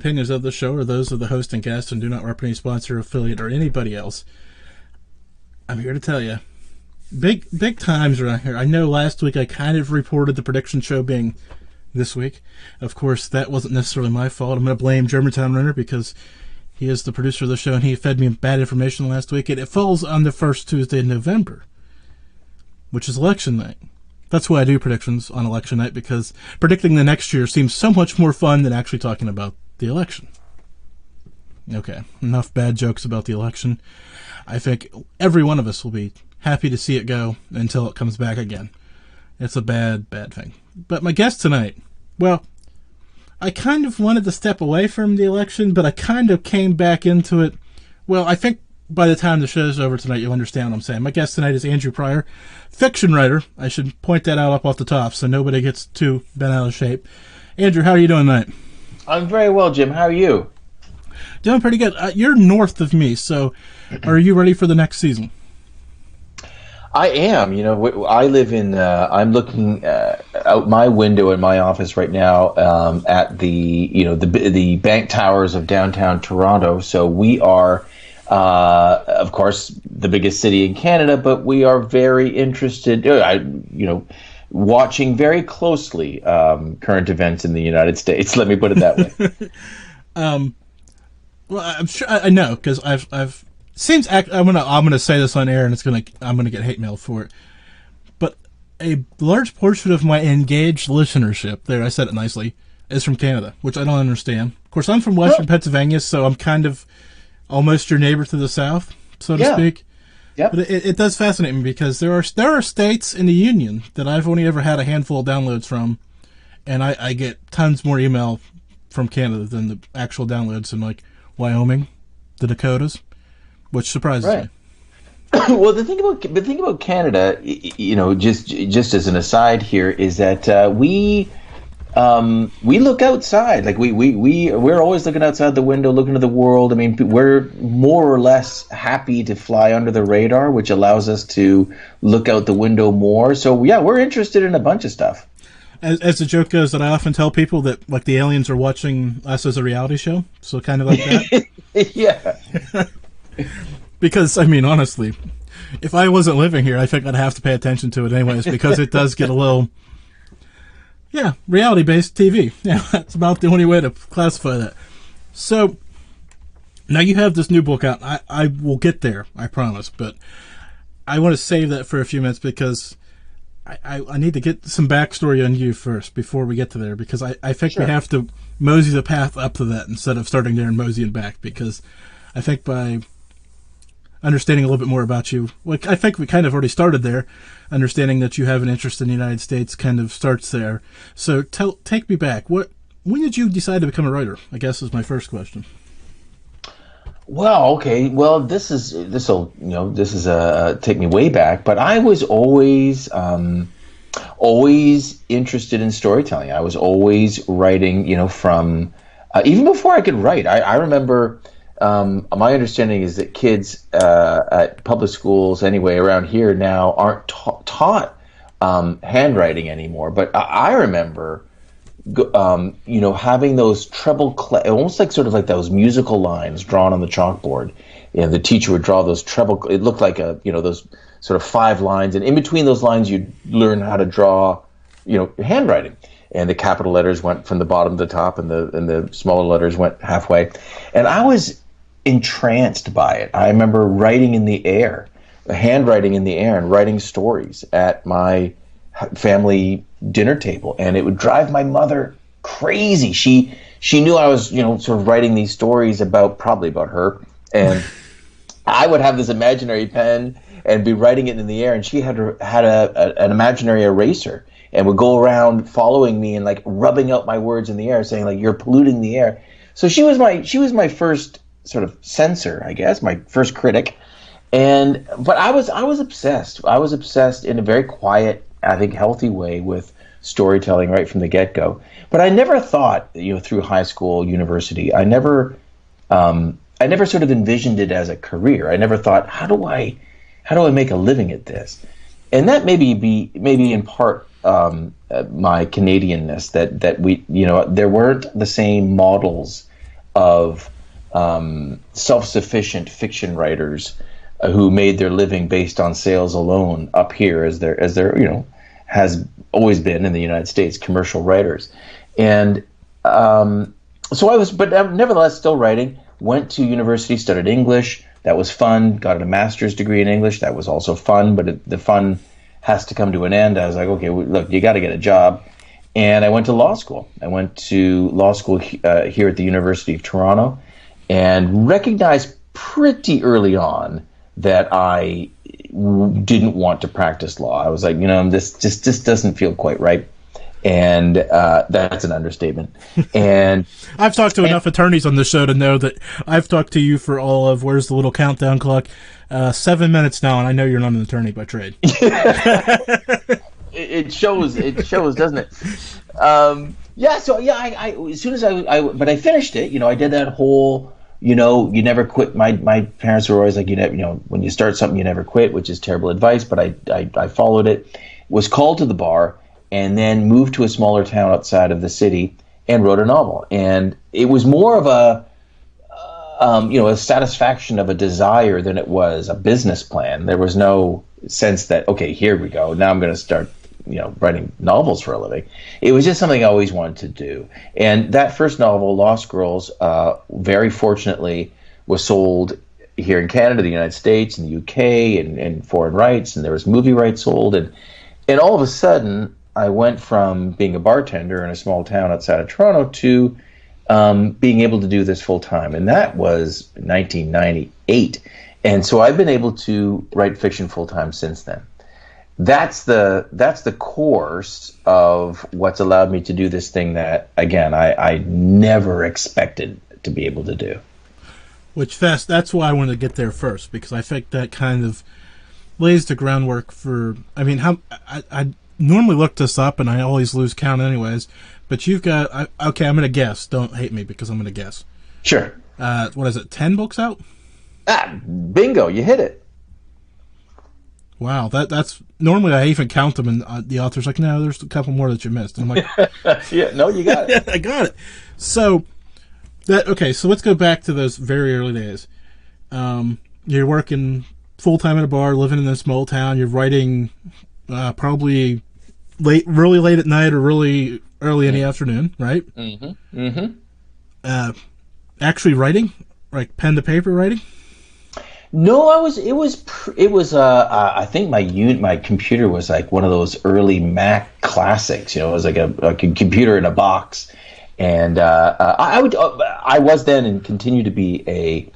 Opinions of the show are those of the host and guest and do not represent any sponsor, affiliate, or anybody else. I'm here to tell you, big times around here. I know last week I kind of reported the prediction show being this week. Of course, that wasn't necessarily my fault. I'm going to blame Germantown Runner because he is the producer of the show and he fed me bad information last week. And it falls on the first Tuesday in November, which is election night. That's why I do predictions on election night, because predicting the next year seems so much more fun than actually talking about the election. Okay, enough bad jokes about the election. I think every one of us will be happy to see it go until it comes back again. It's a bad thing. But my guest tonight, well, I kind of wanted to step away from the election, but I kind of came back into it. Well, I think by the time the show's over tonight, you'll understand what I'm saying. My guest tonight is Andrew Pyper, fiction writer. I should point that out up off the top so nobody gets too bent out of shape. Andrew, how are you doing tonight? I'm very well, Jim. How are you? Doing pretty good. You're north of me, so are you ready for the next season? I am. You know, I live in. I'm looking out my window in my office right now at the bank towers of downtown Toronto. So we are, of course, the biggest city in Canada, but we are very interested. Watching very closely current events in the United States. Let me put it that way. Well, I'm sure I know because I've. I'm gonna say this on air, and I'm gonna get hate mail for it. But a large portion of my engaged listenership, there I said it nicely, is from Canada, which I don't understand. Of course, I'm from Western Pennsylvania, so I'm kind of almost your neighbor to the south, so to speak. Yep. But it does fascinate me because there are states in the Union that I've only ever had a handful of downloads from, and I get tons more email from Canada than the actual downloads in like Wyoming, the Dakotas. Which surprises me. Well, the thing about Canada, just as an aside here, is that we look outside. Like we're always looking outside the window, looking at the world. I mean, we're more or less happy to fly under the radar, which allows us to look out the window more. So yeah, we're interested in a bunch of stuff. As the joke goes, that I often tell people that like the aliens are watching us as a reality show. So kind of like that. Yeah. Because, I mean, honestly, if I wasn't living here, I think I'd have to pay attention to it anyways, because it does get a little, reality-based TV. Yeah, that's about the only way to classify that. So, now you have this new book out. I will get there, I promise, but I want to save that for a few minutes because I need to get some backstory on you first before we get to there, because I think we have to mosey the path up to that instead of starting there and moseying back, because I think by understanding a little bit more about you, like I think we kind of already started there, understanding that you have an interest in the United States kind of starts there. So take me back. When did you decide to become a writer? I guess is my first question. Well, okay. Well, this is take me way back, but I was always interested in storytelling. I was always writing, from even before I could write. I remember. My understanding is that kids at public schools, anyway, around here now aren't taught handwriting anymore. But I remember, having those treble, almost like sort of like those musical lines drawn on the chalkboard. The teacher would draw those treble. It looked like those sort of 5 lines, and in between those lines, you'd learn how to draw, handwriting. And the capital letters went from the bottom to the top, and the smaller letters went halfway. And I was entranced by it. I remember writing in the air, handwriting in the air, and writing stories at my family dinner table, and it would drive my mother crazy. She knew I was, sort of writing these stories probably about her, and I would have this imaginary pen and be writing it in the air, and she had an imaginary eraser and would go around following me and like rubbing out my words in the air, saying like, "You're polluting the air." So she was my first sort of censor, I guess, my first critic. But I was obsessed. I was obsessed in a very quiet, I think, healthy way with storytelling right from the get-go. But I never thought, through high school, university, I never sort of envisioned it as a career. I never thought, how do I make a living at this? And that maybe in part my Canadianness, that we, there weren't the same models of self-sufficient fiction writers who made their living based on sales alone up here, as there has always been in the United States, commercial writers. And so I was, but nevertheless, still writing. Went to university, studied English. That was fun. Got a master's degree in English. That was also fun, but the fun has to come to an end. I was like, okay, look, you got to get a job. And I went to law school. I went to law school here at the University of Toronto, and recognized pretty early on that I didn't want to practice law. I was like, this just doesn't feel quite right. And that's an understatement. And I've talked to enough attorneys on the show to know that I've talked to you for all of, where's the little countdown clock? 7 minutes now, and I know you're not an attorney by trade. It shows, doesn't it? I as soon as but I finished it. I did that whole, you never quit. My parents were always like, when you start something, you never quit, which is terrible advice. But I followed it. Was called to the bar, and then moved to a smaller town outside of the city and wrote a novel. And it was more of a satisfaction of a desire than it was a business plan. There was no sense that, okay, here we go, now I'm going to start writing novels for a living. It was just something I always wanted to do. And that first novel, Lost Girls, very fortunately was sold here in Canada, the United States, and the UK, and foreign rights, and there was movie rights sold. And all of a sudden, I went from being a bartender in a small town outside of Toronto to being able to do this full time. And that was 1998. And so I've been able to write fiction full time since then. That's the course of what's allowed me to do this thing that, again, I never expected to be able to do. That's why I wanted to get there first, because I think that kind of lays the groundwork for, I normally look this up and I always lose count anyways, but you've got, okay, I'm going to guess. Don't hate me because I'm going to guess. Sure. What is it, 10 books out? Bingo, you hit it. Wow, that's normally I even count them, and the author's like, no, there's a couple more that you missed. I'm like, yeah, no, you got it. I got it. So so let's go back to those very early days. You're working full time at a bar, living in this small town. You're writing probably really late at night or really early in the afternoon, right? Mm-hmm. Mm-hmm. Actually writing, like pen to paper writing. No, I think my computer was like one of those early Mac classics. It was like a computer in a box, and I was then and continue to be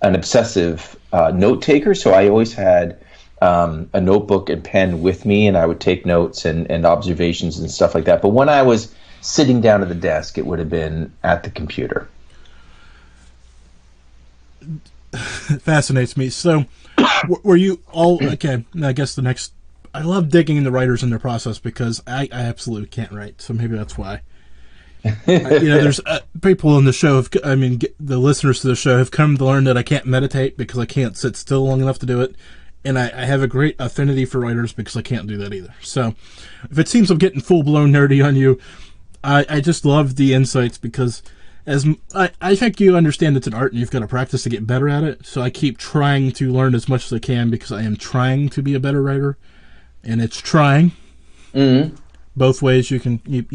an obsessive note taker. So I always had a notebook and pen with me, and I would take notes and observations and stuff like that. But when I was sitting down at the desk, it would have been at the computer. Fascinates me. So, were you all okay? I guess I love digging into writers and their process because I absolutely can't write. So maybe that's why. There's people on the show. The listeners to the show have come to learn that I can't meditate because I can't sit still long enough to do it, and I have a great affinity for writers because I can't do that either. So, if it seems I'm getting full blown nerdy on you, I just love the insights because. As I think you understand it's an art and you've got to practice to get better at it. So I keep trying to learn as much as I can because I am trying to be a better writer, and it's trying. Mm-hmm. Both ways you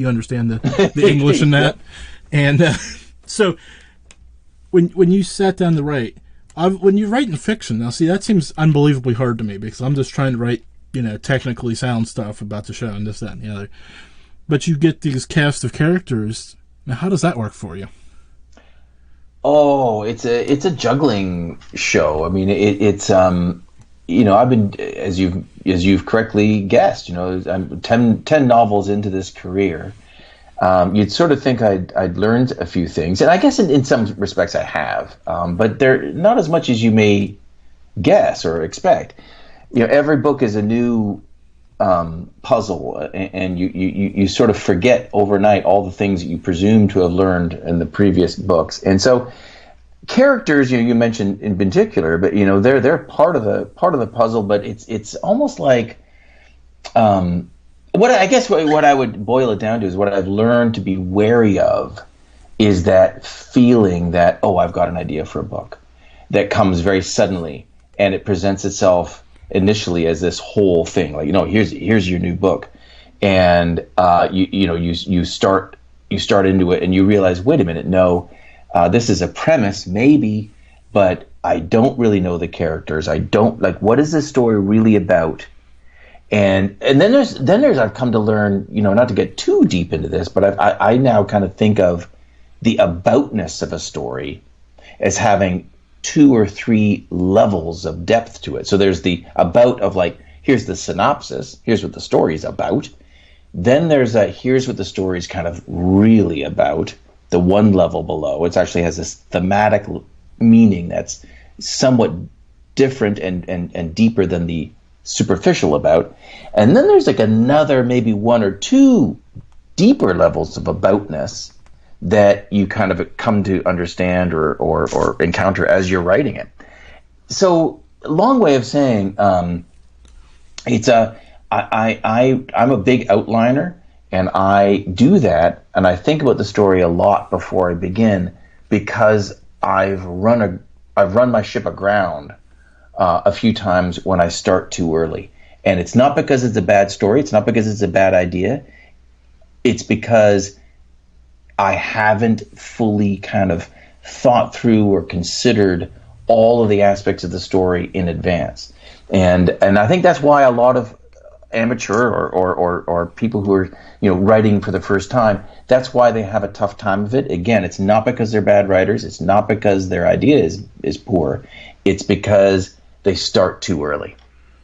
understand the English in that. And so when you sat down to write, when you write in fiction, now see that seems unbelievably hard to me because I'm just trying to write technically sound stuff about the show and this, that, and the other. But you get these cast of characters. Now, how does that work for you? Oh, it's a juggling show. I mean, it's I've been, as you've correctly guessed, I'm 10 novels into this career. You'd sort of think I'd learned a few things, and I guess in some respects I have, but they're not as much as you may guess or expect. Every book is a new puzzle, and you sort of forget overnight all the things that you presume to have learned in the previous books. And so characters, you mentioned in particular, but they're part of the puzzle, but it's almost like what I would boil it down to is what I've learned to be wary of is that feeling that, oh, I've got an idea for a book that comes very suddenly, and it presents itself initially as this whole thing, like, here's your new book, and you start into it, and you realize, wait a minute, no, this is a premise, maybe, but I don't really know the characters. I don't like, what is this story really about? And then there's I've come to learn, not to get too deep into this, but I now kind of think of the aboutness of a story as having 2 or 3 levels of depth to it. So there's the about of, like, here's the synopsis, here's what the story is about. Then there's here's what the story is kind of really about, the one level below. It actually has this thematic meaning that's somewhat different and deeper than the superficial about. And then there's like another maybe 1 or 2 deeper levels of aboutness that you kind of come to understand or encounter as you're writing it. So, long way of saying, I'm a big outliner, and I do that, and I think about the story a lot before I begin, because I've run my ship aground a few times when I start too early. And it's not because it's a bad story, it's not because it's a bad idea, it's because I haven't fully kind of thought through or considered all of the aspects of the story in advance. And I think that's why a lot of amateur or people who are writing for the first time, that's why they have a tough time of it. Again, it's not because they're bad writers, it's not because their idea is poor, it's because they start too early.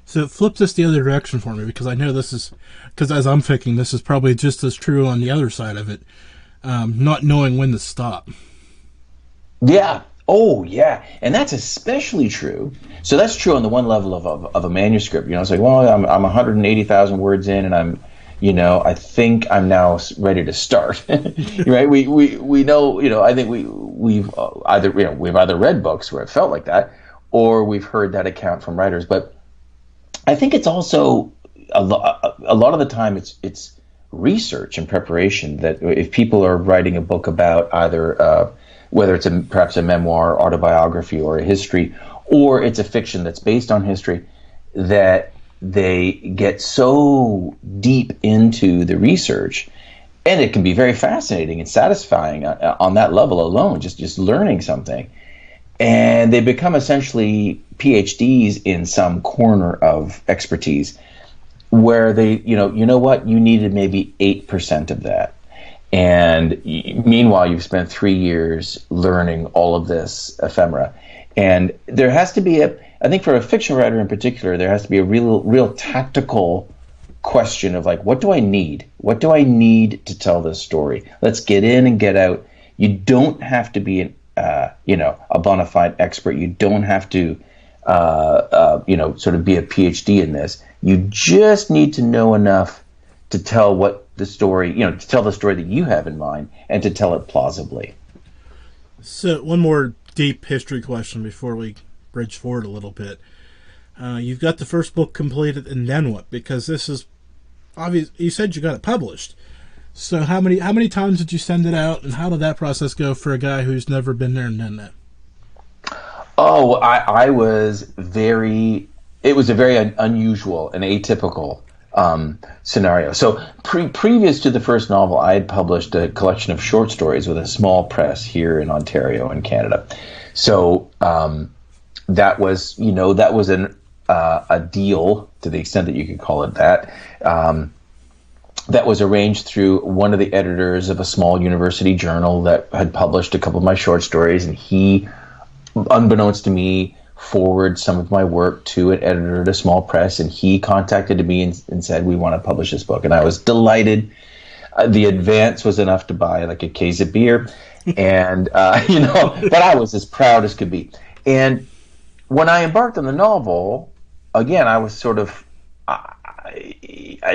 So flip this the other direction for me, because I know because as I'm thinking, this is probably just as true on the other side of it. Not knowing when to stop. Yeah. Oh, yeah. And that's especially true. So that's true on the one level of a manuscript. It's like, well, I'm 180,000 words in, and I'm, I think I'm now ready to start. Right? We know, I think we've either read books where it felt like that, or we've heard that account from writers. But I think it's also a lot of the time it's research and preparation, that if people are writing a book about either whether it's perhaps a memoir, autobiography, or a history, or it's a fiction that's based on history, that they get so deep into the research, and it can be very fascinating and satisfying on that level alone, just learning something, and they become essentially PhDs in some corner of expertise, where they, you know what, you needed maybe 8% of that. And meanwhile, you've spent 3 years learning all of this ephemera. And there has to be I think for a fiction writer in particular, there has to be a real tactical question of, like, what do I need? What do I need to tell this story? Let's get in and get out. You don't have to be a bona fide expert. You don't have to, sort of be a PhD in this. You just need to know enough to tell to tell the story that you have in mind, and to tell it plausibly. So one more deep history question before we bridge forward a little bit. You've got the first book completed, and then what? Because this is obvious. You said you got it published. So how many times did you send it out, and how did that process go for a guy who's never been there and done that? Oh, I was it was a very unusual and atypical scenario. So previous to the first novel, I had published a collection of short stories with a small press here in Ontario in Canada. So that was a deal, to the extent that you could call it that. That was arranged through one of the editors of a small university journal that had published a couple of my short stories, and he, unbeknownst to me, forward some of my work to an editor at a small press, and he contacted me and said, we want to publish this book. And I was delighted. The advance was enough to buy like a case of beer, and but I was as proud as could be. And when I embarked on the novel, again, I was sort of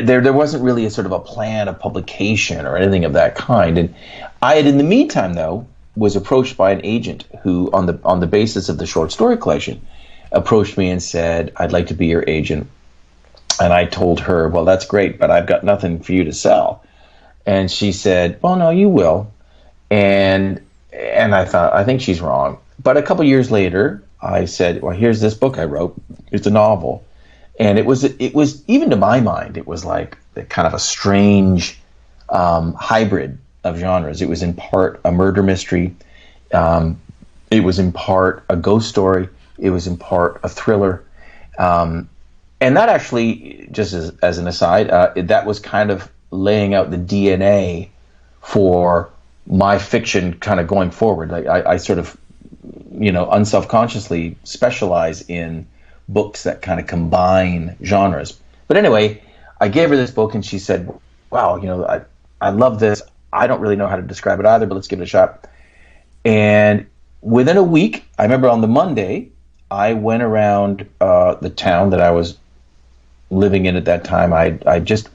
there wasn't really a sort of a plan of publication or anything of that kind. And I had, in the meantime, though, was approached by an agent who, on the basis of the short story collection, approached me and said, I'd like to be your agent. And I told her, well, that's great, but I've got nothing for you to sell. And she said, well, no, you will. And I thought, I think she's wrong. But a couple years later, I said, well, here's this book I wrote. It's a novel. And it was even to my mind, it was like kind of a strange hybrid of genres. It was in part a murder mystery. It was in part a ghost story. It was in part a thriller. And that actually, just as an aside, that was kind of laying out the DNA for my fiction kind of going forward. Like I sort of, unselfconsciously specialize in books that kind of combine genres. But anyway, I gave her this book and she said, wow, I love this. I don't really know how to describe it either, but let's give it a shot. And within a week, I remember on the Monday, I went around the town that I was living in at that time. I just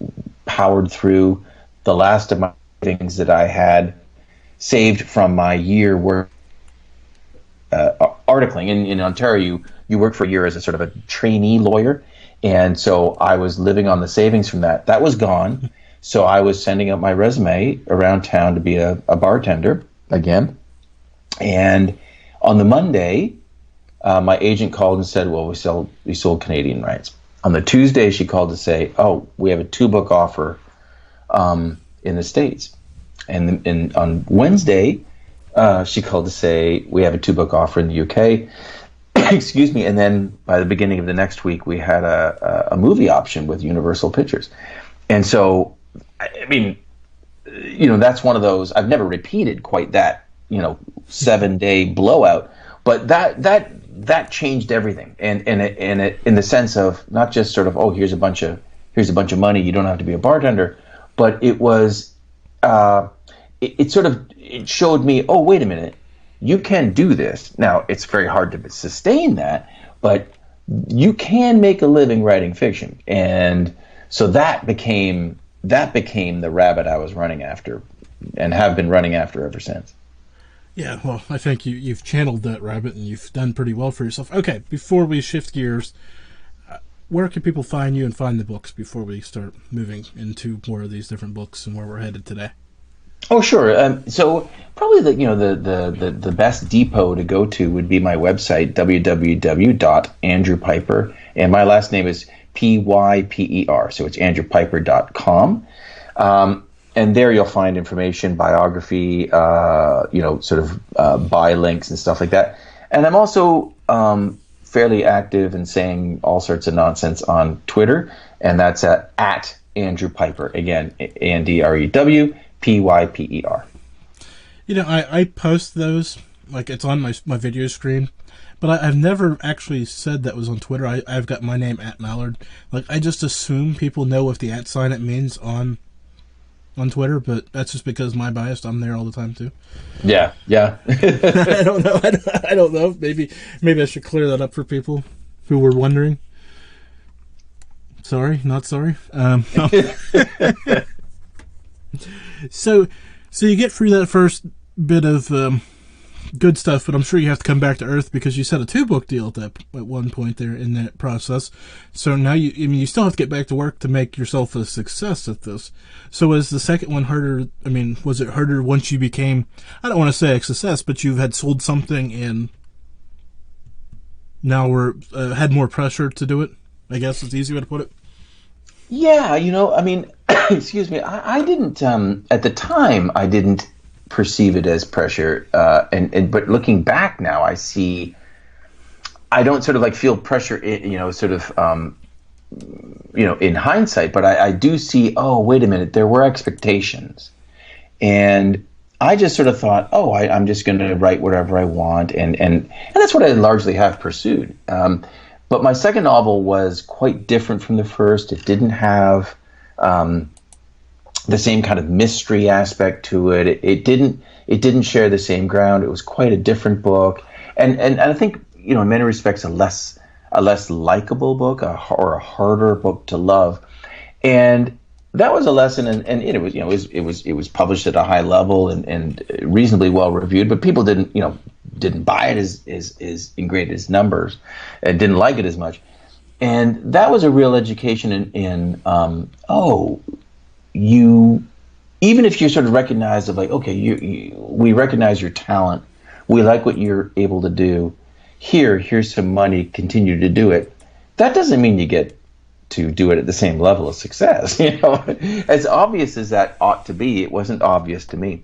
powered through the last of my things that I had saved from my year work articling. In Ontario, you work for a year as a sort of a trainee lawyer. And so I was living on the savings from that. That was gone. So I was sending out my resume around town to be a bartender again. And on the Monday, my agent called and said, well, we sold Canadian rights. On the Tuesday, she called to say, oh, we have a 2-book offer in the States. And on Wednesday, she called to say, we have a 2-book offer in the UK. Excuse me. And then by the beginning of the next week, we had a movie option with Universal Pictures. And so, I mean, that's one of those, I've never repeated quite that, 7-day blowout, but that changed everything. And it, in the sense of not just sort of, oh, here's a bunch of money, you don't have to be a bartender, but it was, it showed me, oh, wait a minute, you can do this. Now, it's very hard to sustain that, but you can make a living writing fiction. And so that became the rabbit I was running after and have been running after ever since. Yeah, well, I think you've channeled that rabbit and you've done pretty well for yourself. Okay, before we shift gears, where can people find you and find the books before we start moving into more of these different books and where we're headed today? Oh, sure. So probably the best depot to go to would be my website, www.andrewpyper, and my last name is Pyper, so it's andrewpyper.com. And there you'll find information, biography, sort of buy links and stuff like that. And I'm also fairly active in saying all sorts of nonsense on Twitter, and that's at Andrew Pyper. Again, AndrewPyper. I post those, like it's on my video screen, but I've never actually said that was on Twitter. I've got my name at Malliard. Like, I just assume people know what the @ sign it means on Twitter, but that's just because my bias. I'm there all the time too. Yeah. I don't know. I don't know. Maybe I should clear that up for people who were wondering. Sorry, not sorry. No. So you get through that first bit of good stuff, but I'm sure you have to come back to earth because you set a 2-book deal at one point there in that process. So now you still have to get back to work to make yourself a success at this. So was the second one harder? I mean, was it harder once you became, I don't want to say a success, but you had sold something and now had more pressure to do it? I guess is the easy way to put it. Yeah, I mean, excuse me, I didn't, at the time, I didn't perceive it as pressure, but looking back now, I don't sort of like feel pressure, in hindsight, but I do see, oh, wait a minute, there were expectations. And I just sort of thought, oh, I'm just going to write whatever I want, and that's what I largely have pursued. But my second novel was quite different from the first. It didn't have the same kind of mystery aspect to it. It didn't share the same ground. It was quite a different book, and I think in many respects a less likable book or a harder book to love, and that was a lesson. And it was published at a high level and reasonably well reviewed, but people didn't buy it as in great numbers and didn't like it as much. And that was a real education in you even if you sort of recognize of like, okay, we recognize your talent, we like what you're able to do. Here's some money, continue to do it. That doesn't mean you get to do it at the same level of success. As obvious as that ought to be, it wasn't obvious to me,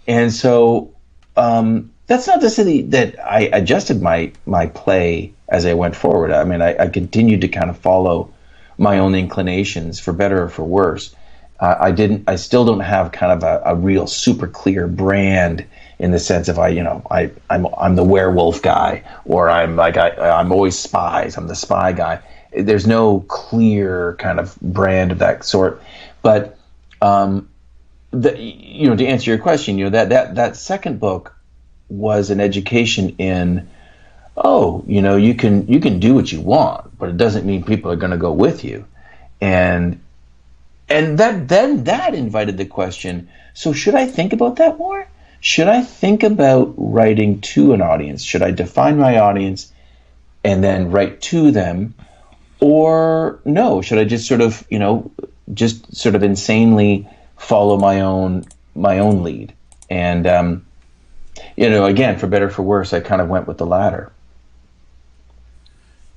and so that's not to say that I adjusted my play as I went forward. I mean, I continued to kind of follow my own inclinations, for better or for worse. I still don't have kind of a real super clear brand in the sense of I'm the werewolf guy, or I'm always spies. I'm the spy guy. There's no clear kind of brand of that sort. But to answer your question, that second book was an education in, you can do what you want, but it doesn't mean people are going to go with you, and that invited the question. So should I think about that more? Should I think about writing to an audience? Should I define my audience and then write to them? Or no, should I just sort of insanely follow my own lead? And again, for better or for worse, I kind of went with the latter.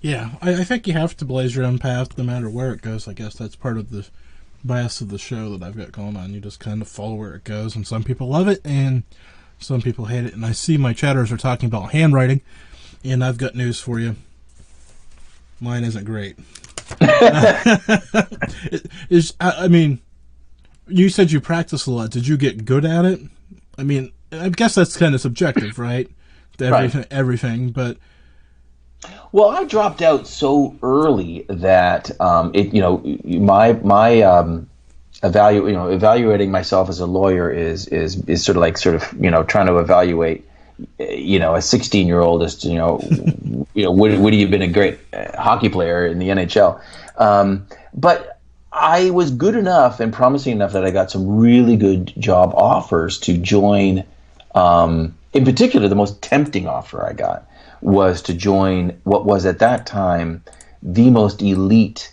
Yeah, I think you have to blaze your own path no matter where it goes. I guess that's part of the bias of the show that I've got going on. You just kind of follow where it goes, and some people love it and some people hate it. And I see my chatters are talking about handwriting, and I've got news for you. Mine isn't great. I mean, you said you practice a lot. Did you get good at it? I mean, I guess that's kind of subjective, right? Everything, but. Well, I dropped out so early that evaluating myself as a lawyer is sort of trying to evaluate a 16-year-old as to would he have been a great hockey player in the NHL, but I was good enough and promising enough that I got some really good job offers to join. In particular, the most tempting offer I got was to join what was at that time the most elite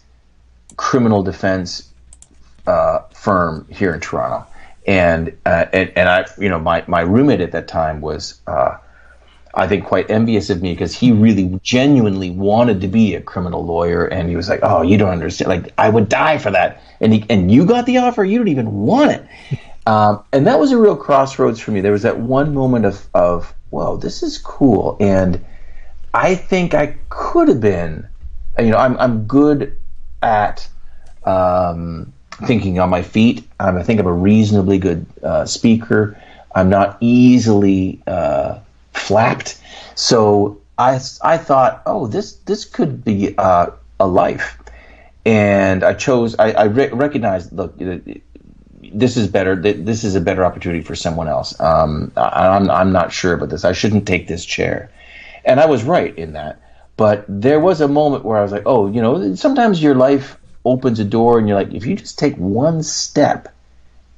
criminal defense firm here in Toronto, and I, my roommate at that time was, I think, quite envious of me because he really genuinely wanted to be a criminal lawyer, and he was like, "Oh, you don't understand! Like, I would die for that." And you got the offer, you don't even want it. And that was a real crossroads for me. There was that one moment of whoa, this is cool, and I think I could have been, I'm good at thinking on my feet. I think I'm a reasonably good speaker. I'm not easily flapped. So I thought, this could be a life. And I chose, I recognized, look, this is better. This is a better opportunity for someone else. I'm not sure about this. I shouldn't take this chair. And I was right in that. But there was a moment where I was like, sometimes your life opens a door and you're like, if you just take one step,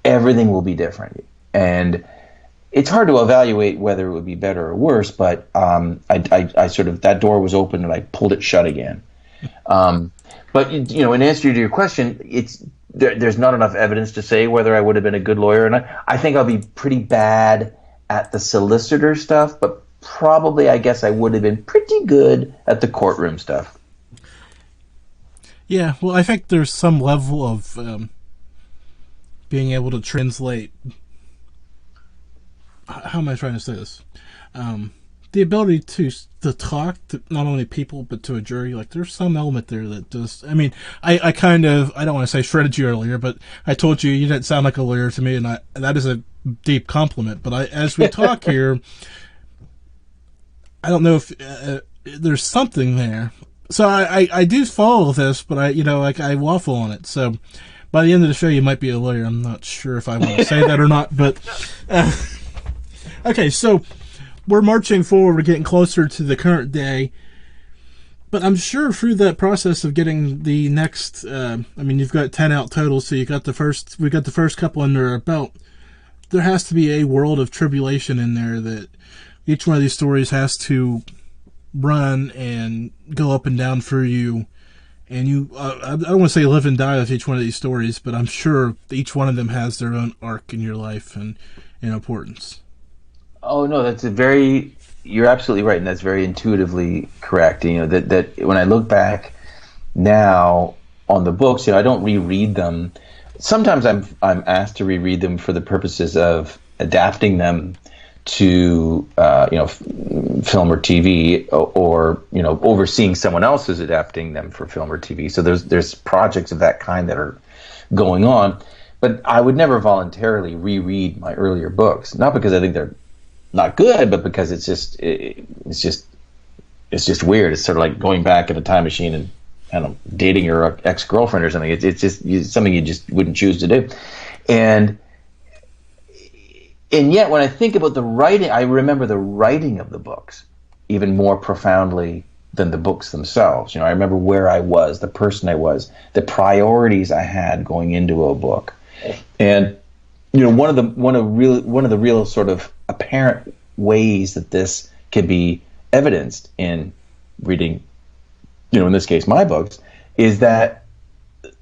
everything will be different. And it's hard to evaluate whether it would be better or worse, but I sort of, that door was open and I pulled it shut again. But, in answer to your question, there's not enough evidence to say whether I would have been a good lawyer. And I think I'll be pretty bad at the solicitor stuff, but probably I guess I would have been pretty good at the courtroom stuff. Yeah, well, I think there's some level of being able to translate. How am I trying to say this? The ability to talk to not only people but to a jury. Like, there's some element there that just. I mean, I kind of, I don't want to say shredded you earlier, but I told you didn't sound like a lawyer to me, and that is a deep compliment. But as we talk here, I don't know if there's something there. So I do follow this, but I waffle on it. So by the end of the show, you might be a lawyer. I'm not sure if I want to say that or not, but okay. So we're marching forward. We're getting closer to the current day, but I'm sure through that process of getting the next, you've got 10 out total, so we got the first couple under our belt. There has to be a world of tribulation in there that each one of these stories has to run and go up and down for you And you, I don't want to say live and die with each one of these stories, but I'm sure each one of them has their own arc in your life and importance. Oh no, you're absolutely right, and that's very intuitively correct. You know that when I look back now on the books, I don't reread them. Sometimes I'm asked to reread them for the purposes of adapting them to film or TV, or overseeing someone else's adapting them for film or TV. So there's projects of that kind that are going on, but I would never voluntarily reread my earlier books, not because I think they're not good, but because it's just weird. It's sort of like going back in a time machine and dating your ex-girlfriend or something. It's just something you just wouldn't choose to do, and yet when I think about the writing, I remember the writing of the books even more profoundly than the books themselves. I remember where I was, the person I was, the priorities I had going into a book, and one of the real sort of apparent ways that this can be evidenced in reading, in this case, my books, is that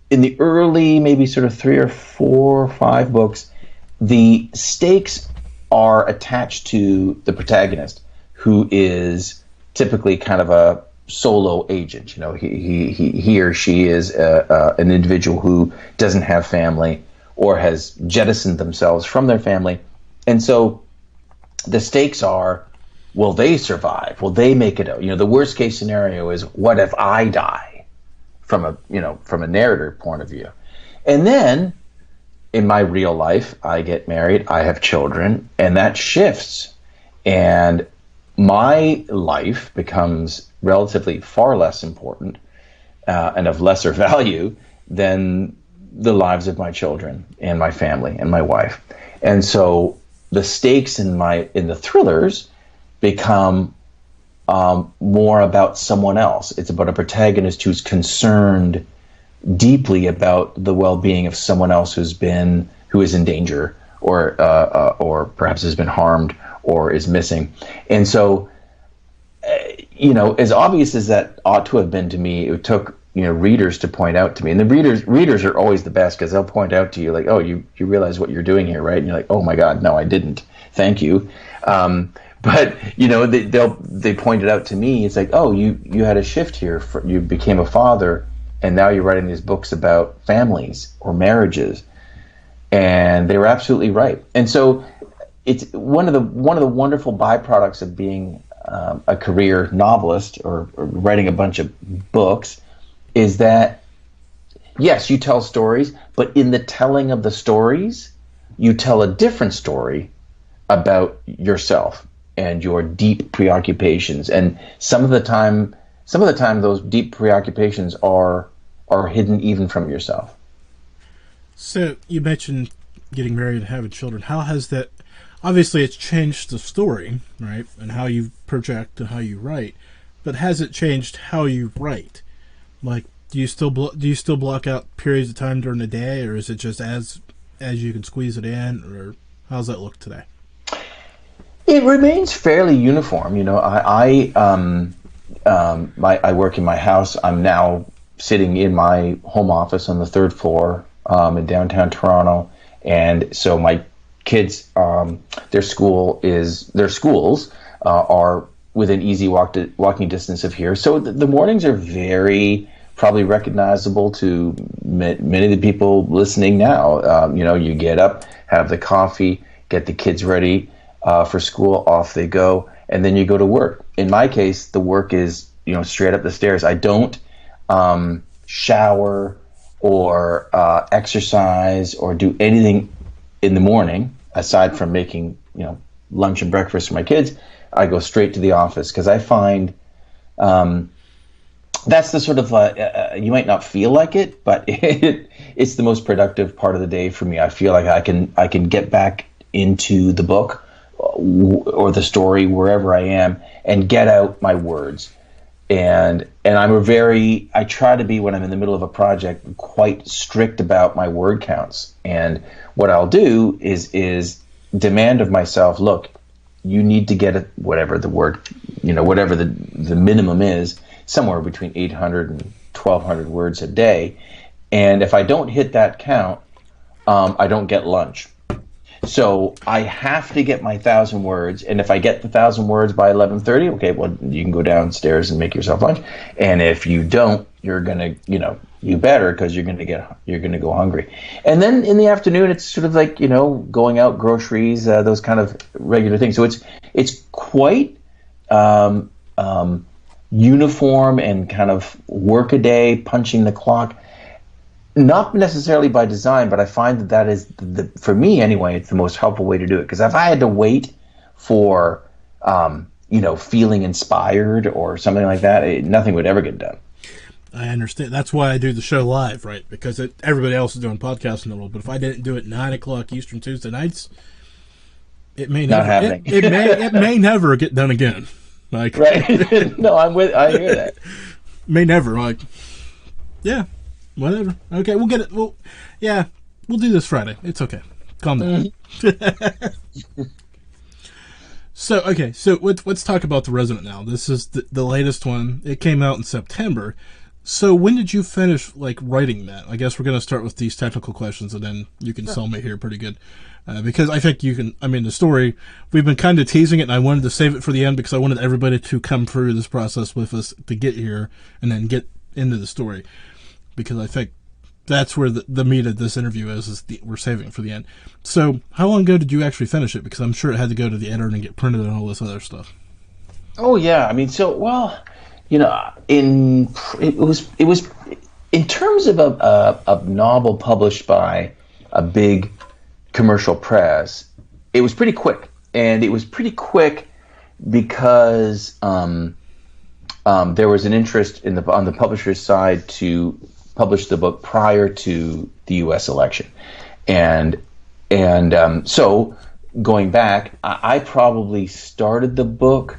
in the early, maybe sort of 3 or 4 or 5 books, the stakes are attached to the protagonist, who is typically kind of a solo agent. He or she is an individual who doesn't have family or has jettisoned themselves from their family, and so the stakes are, will they survive? Will they make it out? The worst case scenario is, what if I die? From a narrator point of view. And then in my real life, I get married, I have children, and that shifts. And my life becomes relatively far less important and of lesser value than the lives of my children and my family and my wife. And so the stakes in the thrillers become more about someone else. It's about a protagonist who's concerned deeply about the well-being of someone else who is in danger, or perhaps has been harmed or is missing. And so, as obvious as that ought to have been to me, it took readers to point out to me. And the readers are always the best, because they'll point out to you like, oh, you realize what you're doing here, right? And you're like, oh my God, no, I didn't. Thank you. But they pointed out to me. It's like, oh, you had a shift here. You became a father, and now you're writing these books about families or marriages, and they were absolutely right. And so it's one of the wonderful byproducts of being a career novelist or writing a bunch of books is that, yes, you tell stories, but in the telling of the stories, you tell a different story about yourself and your deep preoccupations. And some of the time those deep preoccupations are hidden even from yourself. So you mentioned getting married and having children. How has that, obviously it's changed the story, right? And how you project and how you write, but has it changed how you write? Like, do you still block out periods of time during the day, or is it just as you can squeeze it in, or how's that look today? It remains fairly uniform. I work in my house. I'm now sitting in my home office on the 3rd floor in downtown Toronto, and so my kids, their schools are within easy walking distance of here. So the mornings are very probably recognizable to many of the people listening now. You get up, have the coffee, get the kids ready for school, off they go, and then you go to work. In my case, the work is straight up the stairs. I don't shower or exercise or do anything in the morning aside from making lunch and breakfast for my kids. I go straight to the office, because I find that's the sort of you might not feel like it, but it's the most productive part of the day for me. I feel like I can get back into the book or the story wherever I am and get out my words. And I try to be, when I'm in the middle of a project, quite strict about my word counts. And what I'll do is demand of myself, look, you need to get whatever the word, whatever the minimum is, somewhere between 800 and 1,200 words a day. And if I don't hit that count, I don't get lunch. So I have to get my 1,000 words, and if I get the 1,000 words by 11:30, okay, well, you can go downstairs and make yourself lunch. And if you don't, you're gonna, you better, because you're gonna go hungry. And then in the afternoon, it's sort of like going out, groceries, those kind of regular things. So it's quite uniform and kind of work a day, punching the clock. Not necessarily by design, but I find that is, for me anyway, it's the most helpful way to do it. Because if I had to wait for, feeling inspired or something like that, nothing would ever get done. I understand. That's why I do the show live, right? Because everybody else is doing podcasts in the world. But if I didn't do it 9 o'clock Eastern Tuesday nights, it may not never. Happening. It may never get done again. Like, right? No, I hear that. May never. Like, yeah. Whatever. Okay, we'll get it. We'll do this Friday. It's okay. Calm down. So let's talk about The Resident now. This is the latest one. It came out in September. So when did you finish writing that? I guess we're going to start with these technical questions, and then you can sell me here pretty good. Because I think you can. I mean, the story, we've been kind of teasing it, and I wanted to save it for the end because I wanted everybody to come through this process with us to get here and then get into the story. Because I think that's where the meat of this interview is we're saving it for the end. So how long ago did you actually finish it? Because I'm sure it had to go to the editor and get printed and all this other stuff. Oh yeah, I mean, it was in terms of a novel published by a big commercial press. It was pretty quick, and it was pretty quick because there was an interest on the publisher's side to publish the book prior to the U.S. election, and so going back, I probably started the book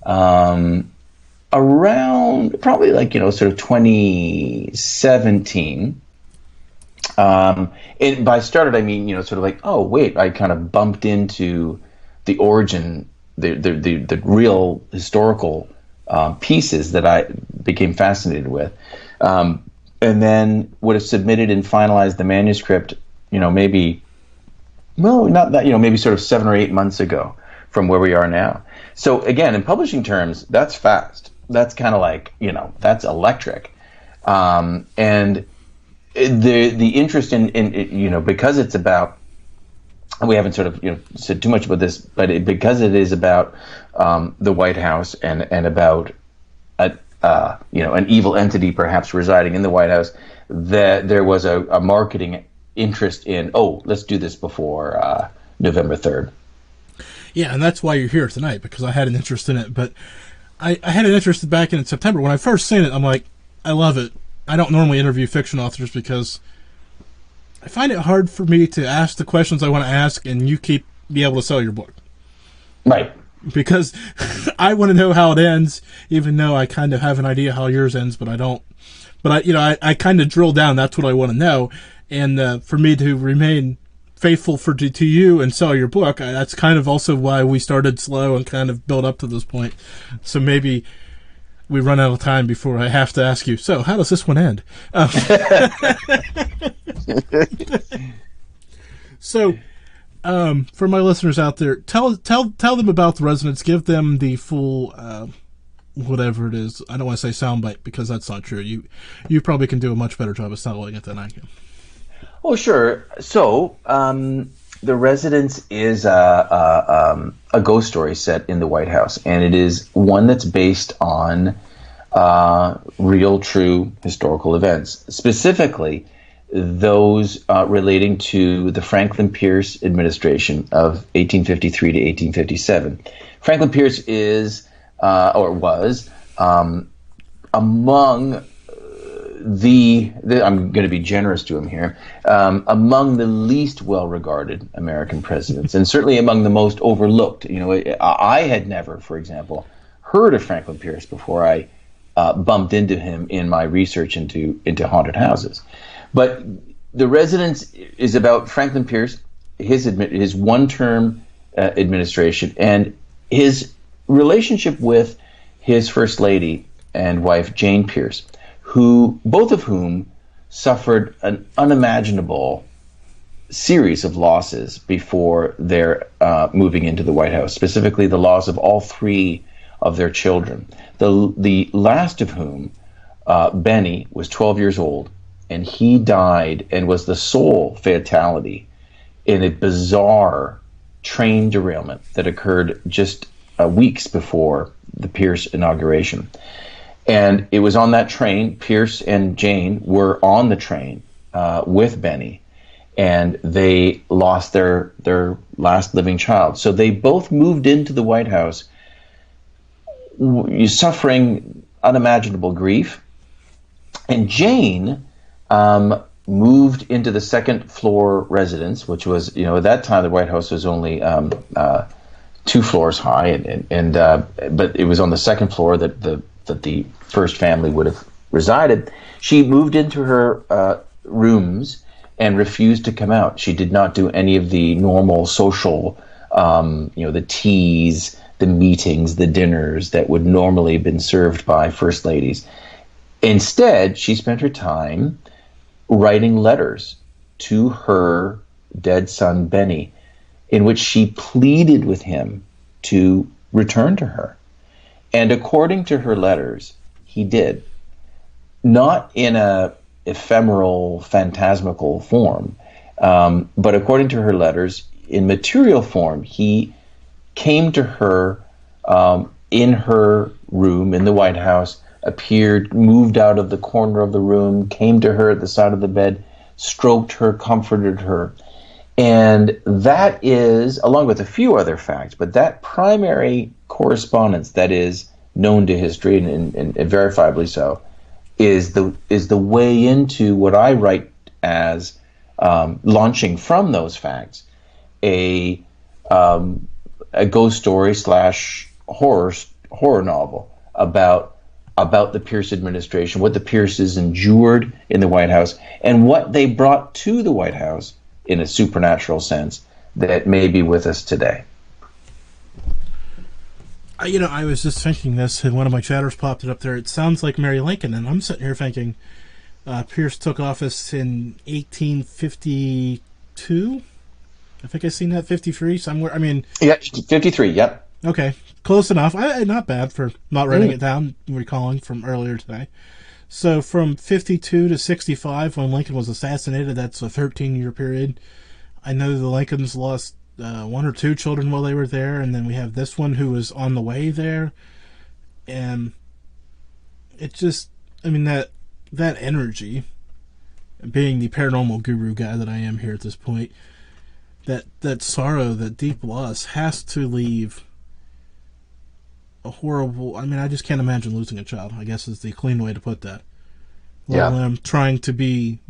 around probably sort of 2017. And by started, I mean sort of oh wait, I kind of bumped into the origin, the real historical pieces that I became fascinated with. And then would have submitted and finalized the manuscript, maybe sort of 7 or 8 months ago from where we are now. So again, in publishing terms, that's fast. That's kind of that's electric. And the interest in because it's about, we haven't sort of said too much about this, but because it is about the White House and about an evil entity perhaps residing in the White House, that there was a marketing interest in, let's do this before November 3rd. Yeah, and that's why you're here tonight, because I had an interest in it. But I had an interest back in September. When I first seen it, I'm like, I love it. I don't normally interview fiction authors because I find it hard for me to ask the questions I want to ask and you be able to sell your book. Right. Because I want to know how it ends, even though I kind of have an idea how yours ends, but I don't. But I kind of drill down. That's what I want to know. And for me to remain faithful to you and sell your book, that's kind of also why we started slow and kind of built up to this point. So maybe we run out of time before I have to ask you, so how does this one end? So, for my listeners out there, tell them about The Residents. Give them the full, whatever it is. I don't want to say soundbite because that's not true. You probably can do a much better job of selling it than I can. Oh, sure. So, The Residents is a ghost story set in the White House, and it is one that's based on real, true historical events, specifically those relating to the Franklin Pierce administration of 1853 to 1857. Franklin Pierce is, or was, among I'm going to be generous to him here, among the least well-regarded American presidents, and certainly among the most overlooked. I had never, for example, heard of Franklin Pierce before I bumped into him in my research into haunted houses. But The Residents is about Franklin Pierce, his one-term administration, and his relationship with his first lady and wife, Jane Pierce, both of whom suffered an unimaginable series of losses before their moving into the White House, specifically the loss of all three of their children. The last of whom, Benny, was 12 years old, and he died and was the sole fatality in a bizarre train derailment that occurred just weeks before the Pierce inauguration. And it was on that train, Pierce and Jane were on the train with Benny, and they lost their last living child. So they both moved into the White House suffering unimaginable grief. And Jane moved into the second floor residence, which was, at that time the White House was only 2 floors high, and but it was on the second floor that the first family would have resided. She moved into her rooms and refused to come out. She did not do any of the normal social, the teas, the meetings, the dinners that would normally have been served by first ladies. Instead, she spent her time writing letters to her dead son, Benny, in which she pleaded with him to return to her. And according to her letters, he did. Not in a ephemeral, phantasmical form, but according to her letters, in material form, he came to her in her room in the White House, appeared, moved out of the corner of the room, came to her at the side of the bed, stroked her, comforted her. And that is, along with a few other facts, but that primary correspondence that is known to history and verifiably so, is the way into what I write as launching from those facts a ghost story / horror novel about the Pierce administration, what the Pierces endured in the White House, and what they brought to the White House in a supernatural sense that may be with us today. I was just thinking this, and one of my chatters popped it up there. It sounds like Mary Lincoln, and I'm sitting here thinking Pierce took office in 1852. I think I seen that 53 somewhere. Yeah, 53. Yep. Okay, close enough. Not bad for not writing it down, recalling from earlier today. So from 52 to 65, when Lincoln was assassinated, that's a 13-year period. I know the Lincolns lost 1 or 2 children while they were there, and then we have this one who was on the way there. And it just, that energy, being the paranormal guru guy that I am here at this point, that sorrow, that deep loss has to leave a horrible... I just can't imagine losing a child, I guess is the clean way to put that. Yeah. Well, I'm trying to be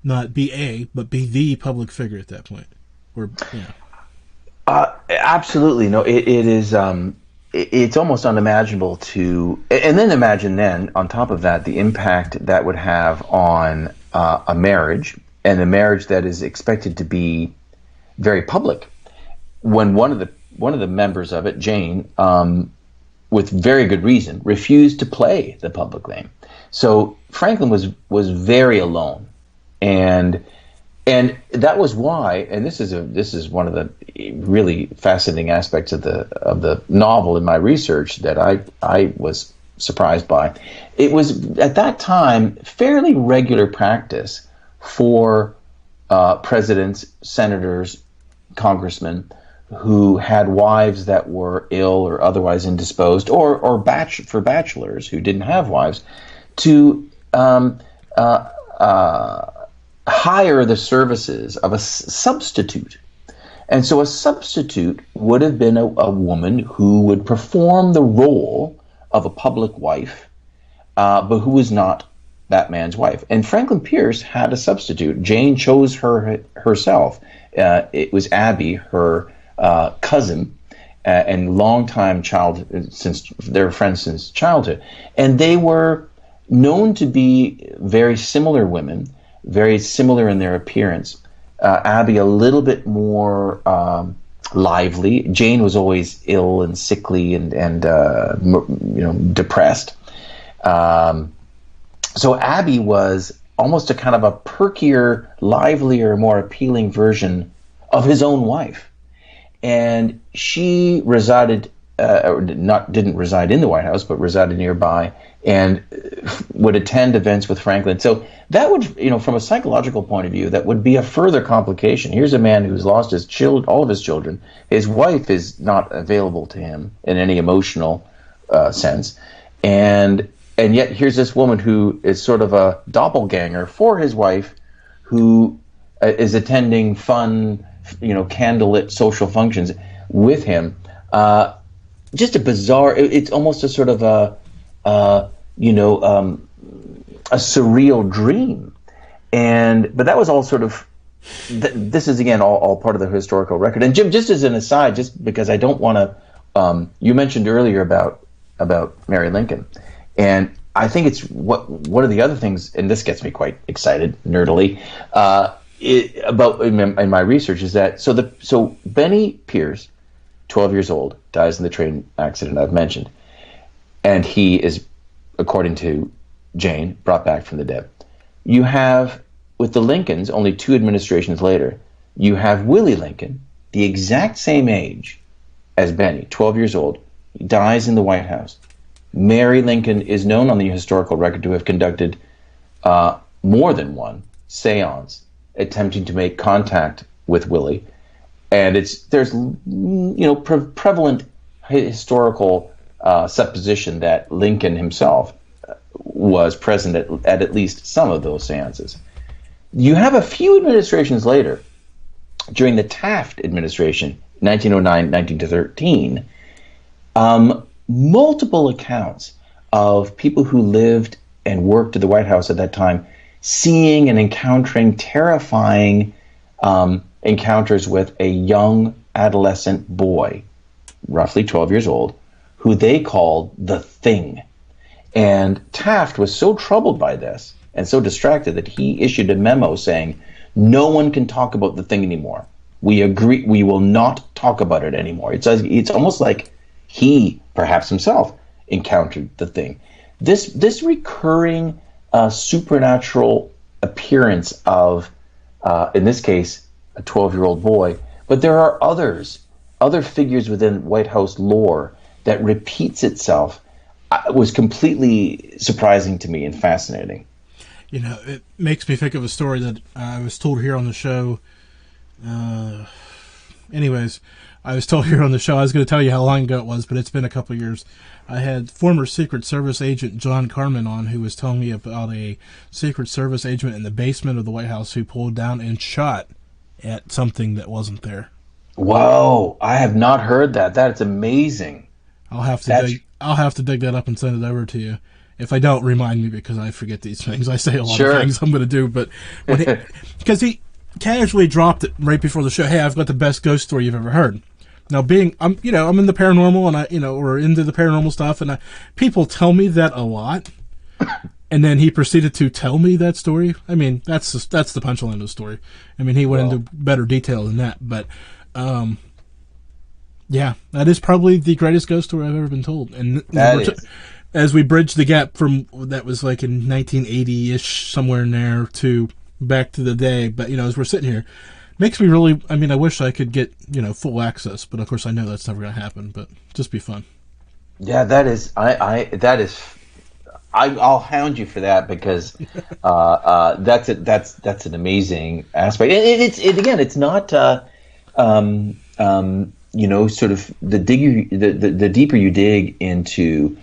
not be a, but be the public figure at that point. Absolutely. No, it is... it's almost unimaginable to... And then imagine then, on top of that, the impact that would have on a marriage, and a marriage that is expected to be very public. When one of the members of it, Jane, with very good reason, refused to play the public game. So Franklin was very alone, and that was why. And this is one of the really fascinating aspects of the novel in my research that I was surprised by. It was at that time fairly regular practice for presidents, senators, congressmen who had wives that were ill or otherwise indisposed, or for bachelors who didn't have wives, to hire the services of a substitute. And so a substitute would have been a woman who would perform the role of a public wife, but who was not that man's wife. And Franklin Pierce had a substitute. Jane chose her herself. It was Abby, her cousin, and longtime since they were friends since childhood. And they were known to be very similar women, very similar in their appearance. Abby a little bit more lively. Jane was always ill and sickly and depressed. So Abby was almost a kind of a perkier, livelier, more appealing version of his own wife. And she resided, or didn't reside in the White House, but resided nearby, and would attend events with Franklin. So that would, from a psychological point of view, that would be a further complication. Here's a man who's lost all of his children. His wife is not available to him in any emotional sense, and yet here's this woman who is sort of a doppelganger for his wife, who is attending fun, candlelit social functions with him. Just a bizarre. It's almost a sort of a surreal dream, but that was all sort of. This is again all part of the historical record. And Jim, just as an aside, just because I don't want to. You mentioned earlier about Mary Lincoln, and I think it's one of the other things, and this gets me quite excited, nerdily, about in my research is that so Benny Pierce, 12 years old, dies in the train accident I've mentioned, and he is, according to Jane, brought back from the dead. You have, with the Lincolns, only 2 administrations later, you have Willie Lincoln, the exact same age as Benny, 12 years old. He dies in the White House. Mary Lincoln is known on the historical record to have conducted more than one seance attempting to make contact with Willie, and there's prevalent historical supposition that Lincoln himself was present at least some of those seances. You have a few administrations later, during the Taft administration, 1909-1913, multiple accounts of people who lived and worked at the White House at that time seeing and encountering terrifying encounters with a young adolescent boy, roughly 12 years old, who they called the Thing. And Taft was so troubled by this and so distracted that he issued a memo saying, no one can talk about the Thing anymore. We agree, we will not talk about it anymore. It's almost like he, perhaps himself, encountered the Thing. This recurring supernatural appearance of, in this case, a 12-year-old boy, but there are other figures within White House lore that repeats itself, was completely surprising to me and fascinating. It makes me think of a story that I was told here on the show. I was told here on the show, I was going to tell you how long ago it was, but it's been a couple of years. I had former Secret Service agent John Carmen on, who was telling me about a Secret Service agent in the basement of the White House who pulled down and shot at something that wasn't there. Whoa, I have not heard that. That's amazing. I'll have to dig that up and send it over to you. If I don't, remind me, because I forget these things. I say a lot of things I'm going to do, but because he casually dropped it right before the show. Hey, I've got the best ghost story you've ever heard. Now, I'm in the paranormal, and we're into the paranormal stuff, and people tell me that a lot. And then he proceeded to tell me that story. I mean, that's the punchline of the story. I mean, he went into better detail than that, but yeah, that is probably the greatest ghost story I've ever been told. And as we bridge the gap from that was like in 1980-ish, somewhere in there, to back to the day, but as we're sitting here, makes me really. I mean, I wish I could get full access, but of course I know that's never going to happen. But just be fun. Yeah, that is. I'll hound you for that, because that's an amazing aspect. And it's not sort of the deeper you dig into.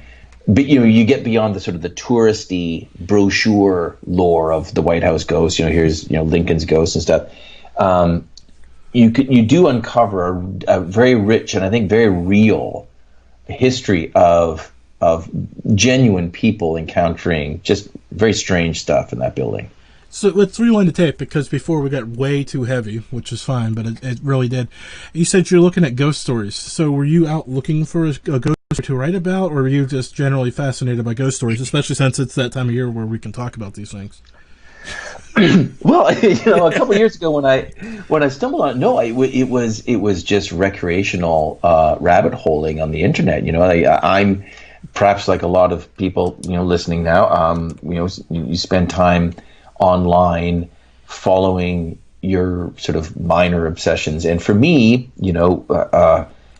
But you get beyond the sort of the touristy brochure lore of the White House ghost. Here's Lincoln's ghost and stuff. You do uncover a very rich and I think very real history of genuine people encountering just very strange stuff in that building. So let's rewind the tape, because before we got way too heavy, which is fine, but it really did. You said you're looking at ghost stories. So were you out looking for a ghost story to write about, or were you just generally fascinated by ghost stories, especially since it's that time of year where we can talk about these things? Well, a couple of years ago when I stumbled on it was just recreational rabbit holing on the internet. I'm perhaps like a lot of people, listening now, you spend time online following your sort of minor obsessions. And for me,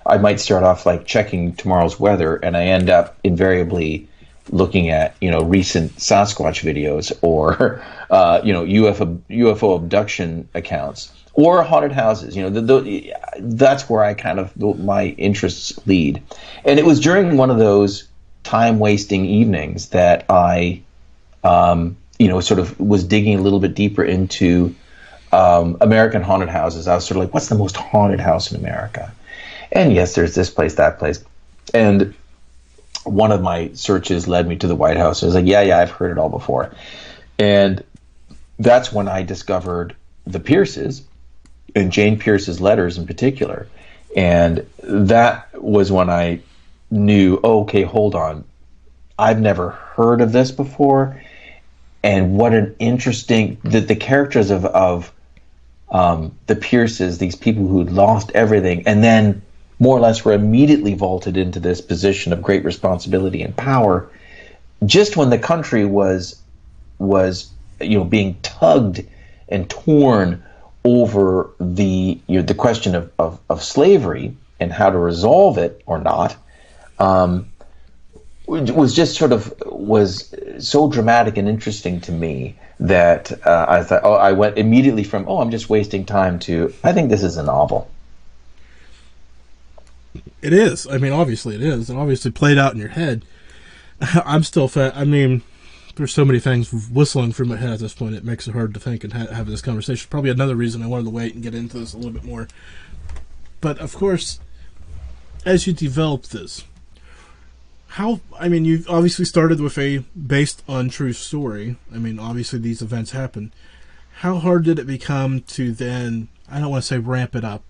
I might start off like checking tomorrow's weather, and I end up invariably looking at recent Sasquatch videos or UFO abduction accounts or haunted houses. That's where I kind of my interests lead. And it was during one of those time wasting evenings that I sort of was digging a little bit deeper into American haunted houses. I was sort of like, what's the most haunted house in America? And yes, there's this place, that place. And one of my searches led me to the White House. I was like, yeah, I've heard it all before. And that's when I discovered the Pierces, and Jane Pierce's letters in particular. And that was when I knew, okay, hold on. I've never heard of this before. And what an interesting, the characters of the Pierces, these people who had lost everything, and then more or less were immediately vaulted into this position of great responsibility and power, just when the country was being tugged and torn over the question of slavery and how to resolve it or not. Was so dramatic and interesting to me that I thought, I went immediately from, I'm just wasting time to, I think this is a novel. It is. I mean, obviously it is. It obviously played out in your head. I'm still I mean, there's so many things whistling through my head at this point. It makes it hard to think and have this conversation. Probably another reason I wanted to wait and get into this a little bit more. But of course, as you develop this, you obviously started with a based on true story. I mean, obviously these events happen. How hard did it become to then, I don't want to say ramp it up,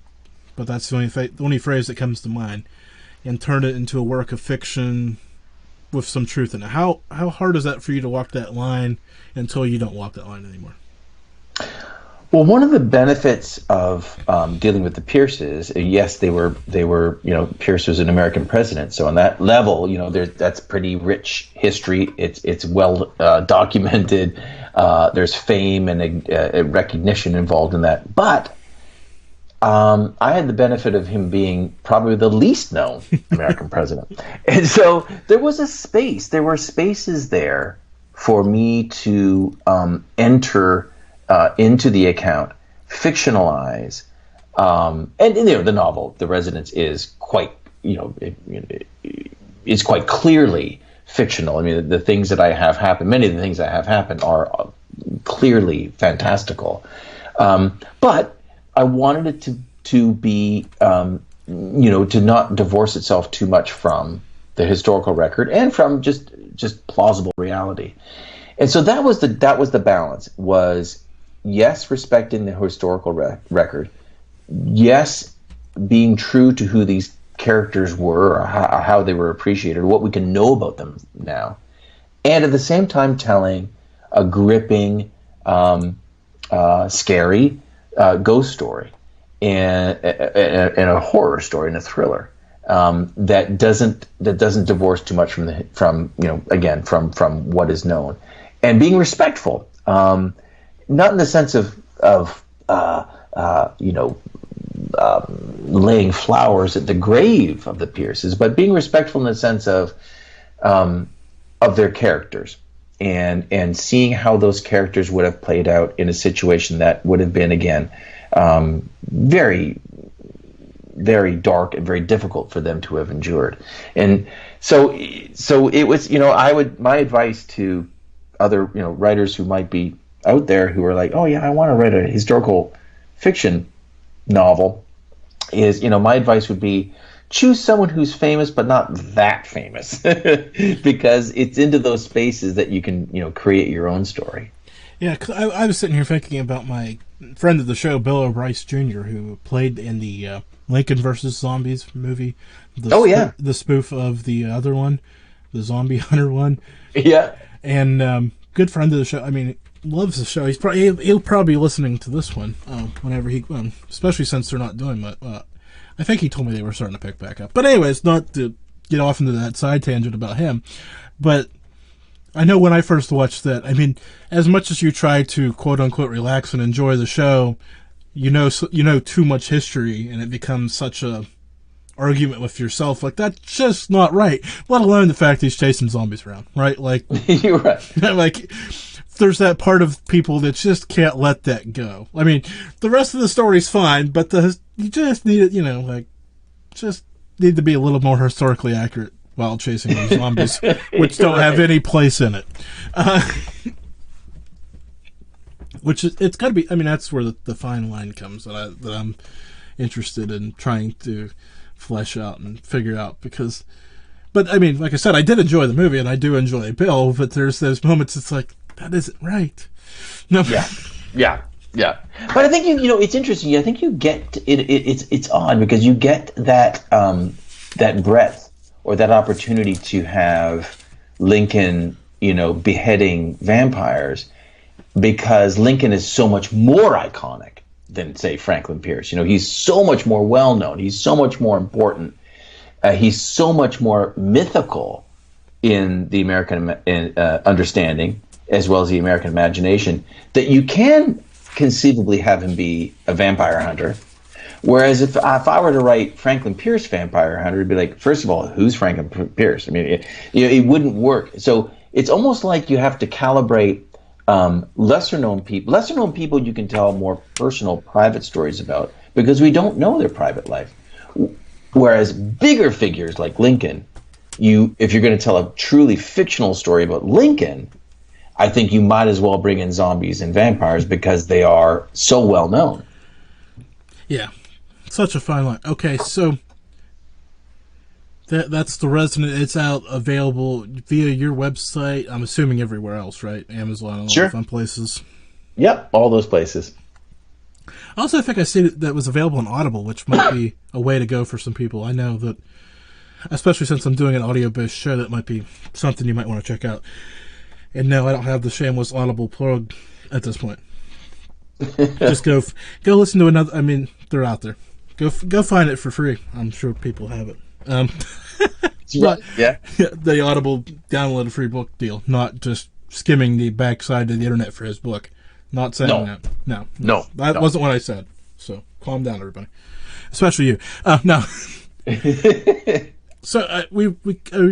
but that's the only phrase that comes to mind, and turn it into a work of fiction with some truth in it? How hard is that for you to walk that line until you don't walk that line anymore? Well, one of the benefits of dealing with the Pierces, yes, they were Pierce was an American president, so on that level, that's pretty rich history. It's well documented. There's fame and recognition involved in that. But I had the benefit of him being probably the least known American president, and so there was a space. There were spaces there for me to enter into the account, fictionalize, and the novel, The Residence, is quite is quite clearly fictional. I mean, the things that I have happen, many of the things that have happened are clearly fantastical, but I wanted it to be to not divorce itself too much from the historical record and from just plausible reality. And so that was the balance. Was yes, respecting the historical record. Yes, being true to who these characters were, or how they were appreciated, or what we can know about them now. And at the same time telling a gripping, scary ghost story and a horror story and a thriller that doesn't divorce too much from what is known, and being respectful. Not in the sense of laying flowers at the grave of the Pierces, but being respectful in the sense of their characters and seeing how those characters would have played out in a situation that would have been, again, very, very dark and very difficult for them to have endured. And so it was, my advice to other, writers who might be out there who are like, oh yeah, I want to write a historical fiction novel, is, my advice would be choose someone who's famous but not that famous, because it's into those spaces that you can, create your own story. Yeah, I was sitting here thinking about my friend of the show, Bill O'Brice Jr., who played in the Lincoln vs. Zombies movie. The spoof of the other one, the Zombie Hunter one. Yeah. And good friend of the show. I mean, loves the show. He'll probably be listening to this one whenever especially since they're not doing much. I think he told me they were starting to pick back up. But anyways, not to get off into that side tangent about him. But I know when I first watched that, I mean, as much as you try to quote unquote relax and enjoy the show, you know too much history, and it becomes such a argument with yourself. Like, that's just not right. Let alone the fact he's chasing zombies around, right? Like, you're right. Like, there's that part of people that just can't let that go. I mean, the rest of the story's fine, but you just need it, just need to be a little more historically accurate while chasing those zombies, which don't have any place in it. Which it's got to be. I mean, that's where the fine line comes that I'm interested in trying to flesh out and figure out. But I mean, like I said, I did enjoy the movie and I do enjoy Bill, but there's those moments it's like, that isn't right. No. Yeah. But I think it's interesting. I think you get it. It's odd because you get that that breadth or that opportunity to have Lincoln, beheading vampires, because Lincoln is so much more iconic than, say, Franklin Pierce. He's so much more well known. He's so much more important. He's so much more mythical in the American understanding, as well as the American imagination, that you can conceivably have him be a vampire hunter. Whereas if I were to write Franklin Pierce vampire hunter, it'd be like, first of all, who's Franklin Pierce? I mean, it wouldn't work. So it's almost like you have to calibrate lesser known people. Lesser known people you can tell more personal, private stories about because we don't know their private life. Whereas bigger figures like Lincoln, if you're going to tell a truly fictional story about Lincoln, I think you might as well bring in zombies and vampires because they are so well known. Yeah, such a fine line. Okay, so that's The Resident. It's out, available via your website. I'm assuming everywhere else, right? Amazon and all the fun places. Yep, all those places. I also think I see that was available on Audible, which might be a way to go for some people. I know that, especially since I'm doing an audio-based show, that might be something you might want to check out. And no, I don't have the shameless Audible plug at this point. Just go listen to another. I mean, they're out there. Go find it for free. I'm sure people have it. But, yeah. The Audible download a free book deal, not just skimming the backside of the internet for his book. Not saying that. No. That wasn't what I said. So calm down, everybody. Especially you. No. So we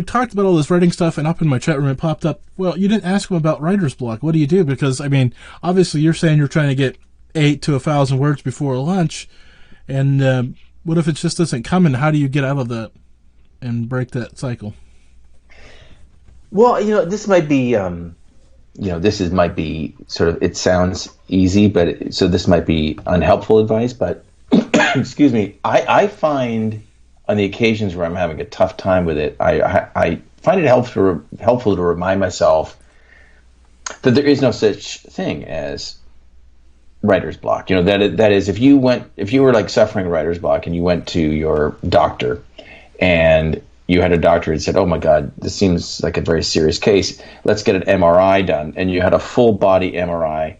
talked about all this writing stuff, and up in my chat room it popped up, well, you didn't ask him about writer's block. What do you do? Because, I mean, obviously you're saying you're trying to get 8 to 1,000 words before lunch, and what if it just doesn't come, and how do you get out of that and break that cycle? Well, this might be, might be sort of, it sounds easy, but so this might be unhelpful advice, but excuse me, I find on the occasions where I'm having a tough time with it, I find it helpful to remind myself that there is no such thing as writer's block. That is, if you were like suffering writer's block and you went to your doctor and you had a doctor who said, "Oh my God, this seems like a very serious case. Let's get an MRI done," and you had a full body MRI.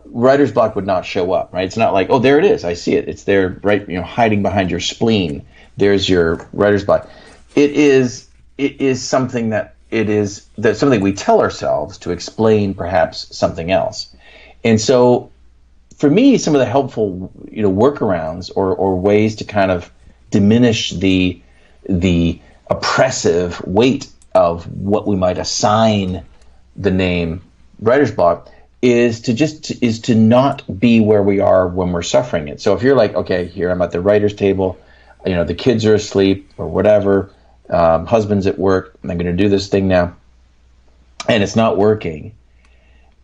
Writer's block would not show up, right? It's not like, oh, there it is, I see it. It's there, right? Hiding behind your spleen. There's your writer's block. It is something that's something we tell ourselves to explain perhaps something else. And so, for me, some of the helpful, workarounds or ways to kind of diminish the oppressive weight of what we might assign the name writer's block is to not be where we are when we're suffering it. So if you're like, okay, here I'm at the writer's table, the kids are asleep or whatever, husband's at work, and I'm going to do this thing now, and it's not working.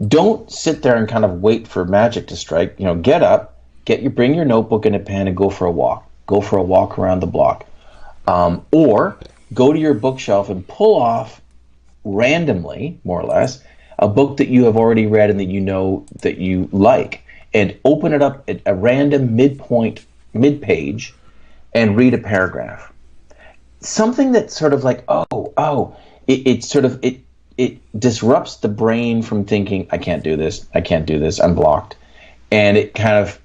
Don't sit there and kind of wait for magic to strike. Get up, bring your notebook and a pen and go for a walk. Go for a walk around the block, or go to your bookshelf and pull off randomly, more or less, a book that you have already read and that you like, and open it up at a random mid-page, and read a paragraph. Something that's sort of like, it disrupts the brain from thinking, I can't do this, I'm blocked. And it kind of,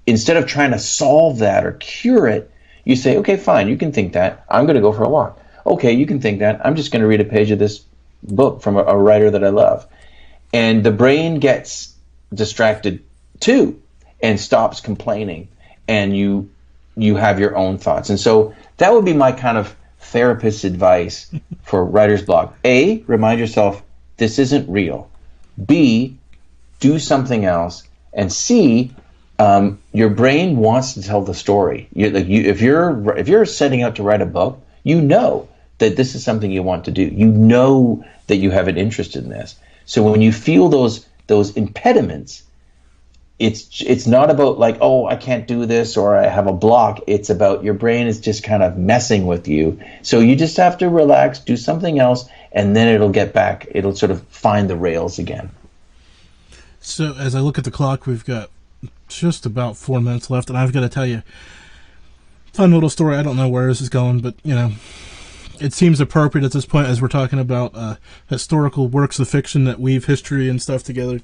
instead of trying to solve that or cure it, You say, okay, fine, you can think that. I'm going to go for a walk. Okay, you can think that. I'm just going to read a page of this book from a writer that I love. And the brain gets distracted too and stops complaining, and you have your own thoughts. And so that would be my kind of therapist's advice for writer's block. A, remind yourself this isn't real. B, do something else. And C, your brain wants to tell the story. If you're setting out to write a book, you know that this is something you want to do. You know that you have an interest in this. So when you feel those impediments, it's not about like, oh, I can't do this or I have a block. It's about your brain is just kind of messing with you. So you just have to relax, do something else, and then it'll get back. It'll sort of find the rails again. So as I look at the clock, we've got just about 4 minutes left, and I've got to tell you, fun little story. I don't know where this is going, but, you know, it seems appropriate at this point as we're talking about historical works of fiction that weave history and stuff together.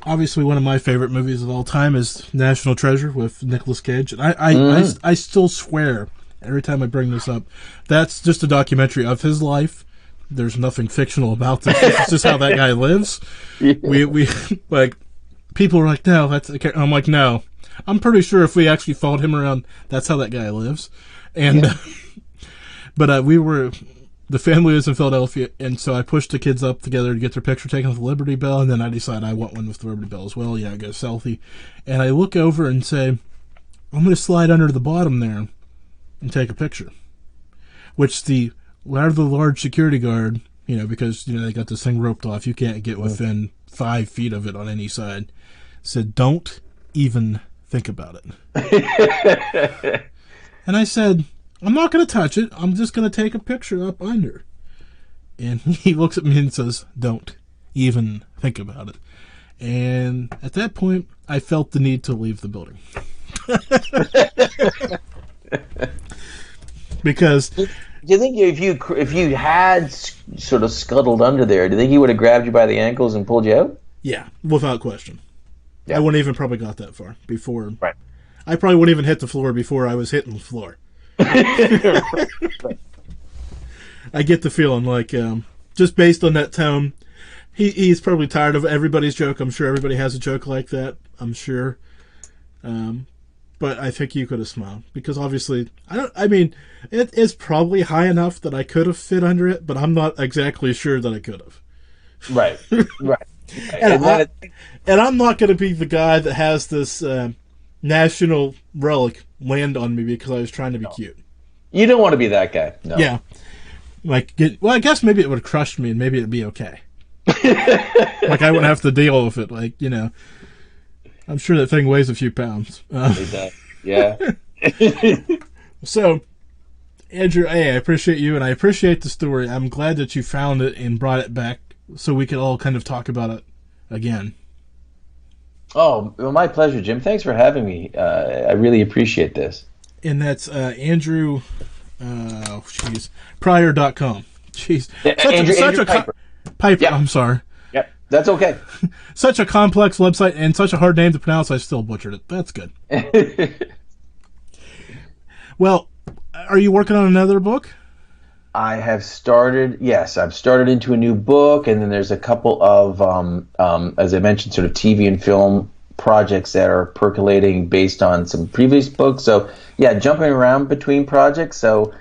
Obviously, one of my favorite movies of all time is National Treasure with Nicolas Cage. And I still swear, every time I bring this up, that's just a documentary of his life. There's nothing fictional about this. It's just how that guy lives. Yeah. We like, people are like, no, that's okay. I'm like, no. I'm pretty sure if we actually followed him around, that's how that guy lives. And yeah. But the family was in Philadelphia, and so I pushed the kids up together to get their picture taken with the Liberty Bell, and then I decided I want one with the Liberty Bell as well. Yeah, I get a selfie. And I look over and say, I'm going to slide under the bottom there and take a picture. Which the large security guard, you know, because, you know, they got this thing roped off, you can't get within 5 feet of it on any side, said, don't even think about it. And I said, I'm not going to touch it. I'm just going to take a picture up under. And he looks at me and says, don't even think about it. And at that point, I felt the need to leave the building. Because... Do you think if you had sort of scuttled under there, do you think he would have grabbed you by the ankles and pulled you out? Yeah, without question. Yeah. I wouldn't even probably got that far before. Right. I probably wouldn't even hit the floor before I was hitting the floor. I get the feeling like, just based on that tone, he's probably tired of everybody's joke. I'm sure everybody has a joke like that. I'm sure. But I think you could have smiled because obviously, it is probably high enough that I could have fit under it, but I'm not exactly sure that I could have. Right. Right. And I'm not going to be the guy that has this national relic land on me because I was trying to be cute. You don't want to be that guy. No. Yeah. Like, I guess maybe it would have crushed me and maybe it'd be okay. Like, I wouldn't have to deal with it. Like, you know, I'm sure that thing weighs a few pounds. Yeah. So, Andrew, I appreciate you and I appreciate the story. I'm glad that you found it and brought it back so we could all kind of talk about it again. Oh, well, my pleasure, Jim. Thanks for having me. I really appreciate this. And that's Andrew, Pryor.com. Jeez. Andrew Pyper. Pyper, yep. I'm sorry. Yep, that's okay. Such a complex website and such a hard name to pronounce, I still butchered it. That's good. Well, are you working on another book? I have started, yes. I've started into a new book, and then there's a couple of, as I mentioned, sort of TV and film projects that are percolating based on some previous books. So, yeah, jumping around between projects. So,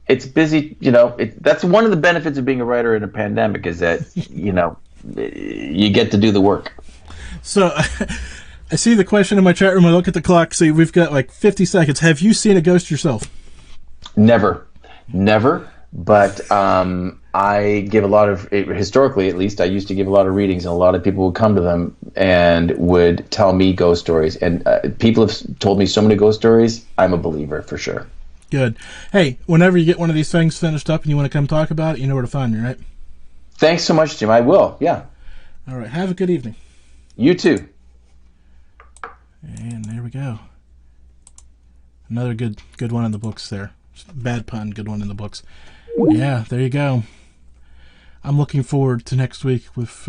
it's busy, you know. That's one of the benefits of being a writer in a pandemic is that, you know, you get to do the work. So, I see the question in my chat room. I look at the clock. See, we've got like 50 seconds. Have you seen a ghost yourself? Never, but I give a lot of, historically at least, I used to give a lot of readings, and a lot of people would come to them and would tell me ghost stories. And people have told me so many ghost stories, I'm a believer for sure. Good. Hey, whenever you get one of these things finished up and you want to come talk about it, you know where to find me, right? Thanks so much, Jim. I will, yeah. All right, have a good evening. You too. And there we go. Another good one in the books there. Bad pun, good one in the books. Yeah, there you go. I'm looking forward to next week with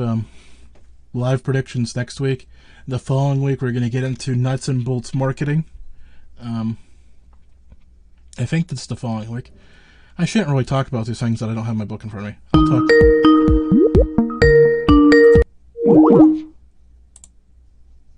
live predictions next week. The following week, we're going to get into nuts and bolts marketing. I think that's the following week. I shouldn't really talk about these things that I don't have my book in front of me. I'll talk.